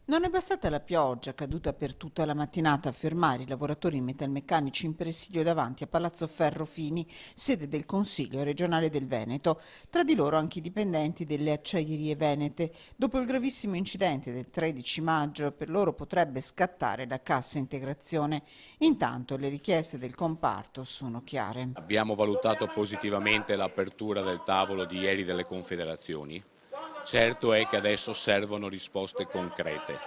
Non è bastata la pioggia caduta per tutta la mattinata a fermare i lavoratori metalmeccanici in presidio davanti a Palazzo Ferrofini, sede del Consiglio regionale del Veneto. Tra di loro anche i dipendenti delle acciaierie venete. Dopo il gravissimo incidente del 13 maggio, per loro potrebbe scattare la cassa integrazione. Intanto le richieste del comparto sono chiare. Abbiamo valutato positivamente l'apertura del tavolo di ieri delle confederazioni. Certo è che adesso servono risposte concrete.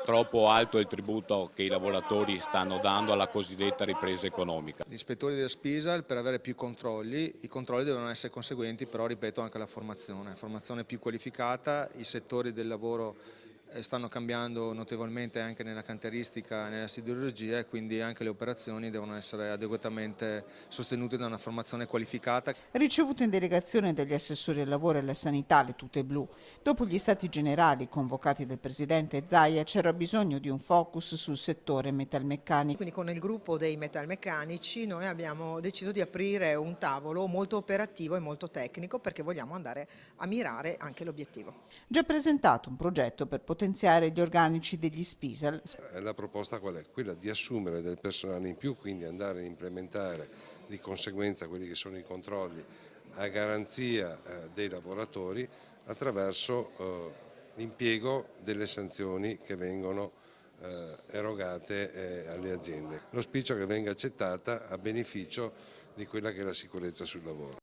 Troppo alto è il tributo che i lavoratori stanno dando alla cosiddetta ripresa economica. Gli ispettori della Spisa per avere più controlli, i controlli devono essere conseguenti, però ripeto anche la formazione più qualificata, i settori del lavoro stanno cambiando notevolmente anche nella cantieristica e nella siderurgia e quindi anche le operazioni devono essere adeguatamente sostenute da una formazione qualificata. Ricevuto in delegazione dagli assessori al lavoro e alla sanità le tute blu. Dopo gli stati generali convocati dal presidente Zaia c'era bisogno di un focus sul settore metalmeccanico. Quindi con il gruppo dei metalmeccanici noi abbiamo deciso di aprire un tavolo molto operativo e molto tecnico perché vogliamo andare a mirare anche l'obiettivo. Già presentato un progetto per potenziare gli organici degli Spisal. La proposta qual è? Quella di assumere del personale in più, quindi andare a implementare di conseguenza quelli che sono i controlli a garanzia dei lavoratori attraverso l'impiego delle sanzioni che vengono erogate alle aziende. L'auspicio è che venga accettata a beneficio di quella che è la sicurezza sul lavoro.